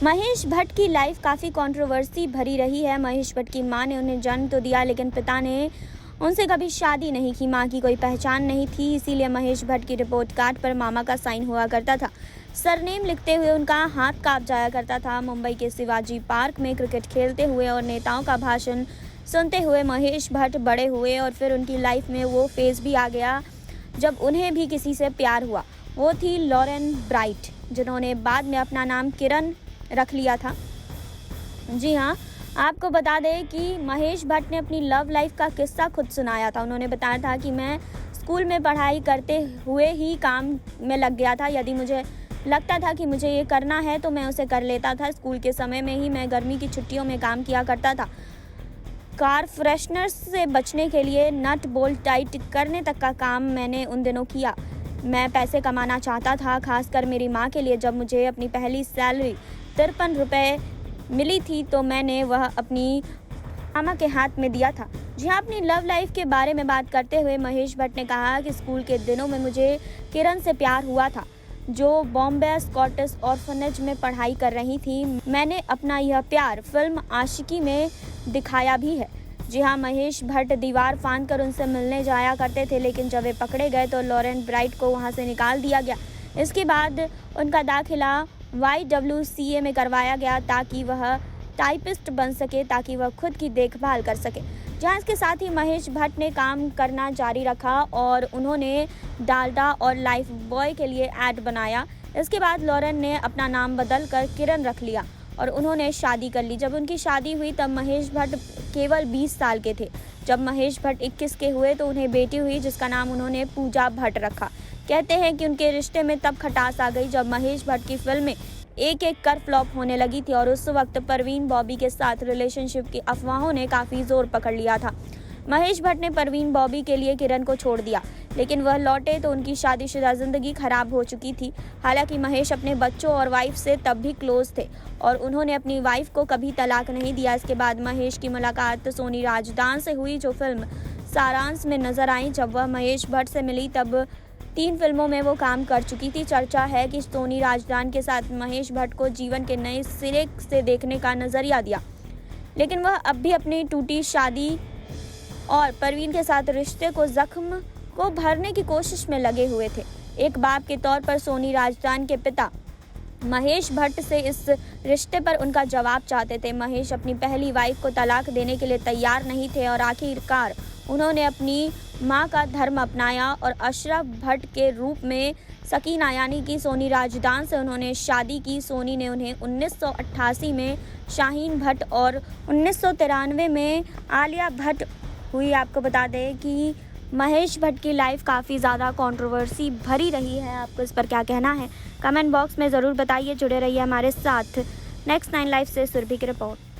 महेश भट्ट की लाइफ काफ़ी कंट्रोवर्सी भरी रही है। महेश भट्ट की मां ने उन्हें जन्म तो दिया, लेकिन पिता ने उनसे कभी शादी नहीं की। मां की कोई पहचान नहीं थी, इसीलिए महेश भट्ट की रिपोर्ट कार्ड पर मामा का साइन हुआ करता था। सरनेम लिखते हुए उनका हाथ कांप जाया करता था। मुंबई के शिवाजी पार्क में क्रिकेट खेलते हुए और नेताओं का भाषण सुनते हुए महेश भट्ट बड़े हुए और फिर उनकी लाइफ में वो फेज़ भी आ गया जब उन्हें भी किसी से प्यार हुआ। वो थी लॉरेन ब्राइट, जिन्होंने बाद में अपना नाम किरण रख लिया था। जी हाँ, आपको बता दें कि महेश भट्ट ने अपनी लव लाइफ का किस्सा खुद सुनाया था। उन्होंने बताया था कि मैं स्कूल में पढ़ाई करते हुए ही काम में लग गया था। यदि मुझे लगता था कि मुझे ये करना है तो मैं उसे कर लेता था। स्कूल के समय में ही मैं गर्मी की छुट्टियों में काम किया करता था। कार फ्रेशनर से बचने के लिए नट बोल्ट टाइट करने तक का काम मैंने उन दिनों किया। मैं पैसे कमाना चाहता था, खासकर मेरी माँ के लिए। जब मुझे अपनी पहली सैलरी 53 रुपये मिली थी तो मैंने वह अपनी मामा के हाथ में दिया था। जी हाँ, अपनी लव लाइफ के बारे में बात करते हुए महेश भट्ट ने कहा कि स्कूल के दिनों में मुझे किरण से प्यार हुआ था, जो बॉम्बे स्कॉटिश ऑर्फनेज में पढ़ाई कर रही थी। मैंने अपना यह प्यार फिल्म आशिकी में दिखाया भी है। जी हाँ, महेश भट्ट दीवार फांद कर उनसे मिलने जाया करते थे, लेकिन जब वे पकड़े गए तो लॉरेन ब्राइट को वहां से निकाल दिया गया। इसके बाद उनका दाखिला YWCA में करवाया गया ताकि वह टाइपिस्ट बन सके, ताकि वह खुद की देखभाल कर सके। जहाँ इसके साथ ही महेश भट्ट ने काम करना जारी रखा और उन्होंने डालडा और लाइफ बॉय के लिए ऐड बनाया। इसके बाद लॉरेन ने अपना नाम बदल कर किरण रख लिया और उन्होंने शादी कर ली। जब उनकी शादी हुई तब महेश भट्ट केवल 20 साल के थे। जब महेश भट्ट 21 के हुए तो उन्हें बेटी हुई, जिसका नाम उन्होंने पूजा भट्ट रखा। कहते हैं कि उनके रिश्ते में तब खटास आ गई जब महेश भट्ट की फिल्में एक एक कर फ्लॉप होने लगी थी और उस वक्त परवीन बॉबी के साथ रिलेशनशिप की अफवाहों ने काफ़ी जोर पकड़ लिया था। महेश भट्ट ने परवीन बॉबी के लिए किरण को छोड़ दिया, लेकिन वह लौटे तो उनकी शादीशुदा जिंदगी खराब हो चुकी थी। हालांकि महेश अपने बच्चों और वाइफ से तब भी क्लोज थे और उन्होंने अपनी वाइफ को कभी तलाक नहीं दिया। इसके बाद महेश की मुलाकात सोनी राजदान से हुई, जो फिल्म सारांश में नजर आई। जब वह महेश भट्ट से मिली तब 3 फिल्मों में वो काम कर चुकी थी। चर्चा है कि सोनी राजदान के साथ महेश भट्ट को जीवन के नए सिरे से देखने का नजरिया दिया, लेकिन वह अब भी अपनी टूटी शादी और परवीन के साथ रिश्ते को जख्म को भरने की कोशिश में लगे हुए थे। एक बाप के तौर पर सोनी राजदान के पिता महेश भट्ट से इस रिश्ते पर उनका जवाब चाहते थे। महेश अपनी पहली वाइफ को तलाक देने के लिए तैयार नहीं थे और आखिरकार उन्होंने अपनी मां का धर्म अपनाया और अशरफ भट्ट के रूप में सकीना यानी कि सोनी राजदान से उन्होंने शादी की। सोनी ने उन्हें 1988 में शाहीन भट्ट और 1993 में आलिया भट्ट हुई। आपको बता दें कि महेश भट्ट की लाइफ काफ़ी ज़्यादा कंट्रोवर्सी भरी रही है। आपको इस पर क्या कहना है, कमेंट बॉक्स में ज़रूर बताइए। जुड़े रहिए हमारे साथ। नेक्स्ट 9 लाइफ से सुरभि की रिपोर्ट।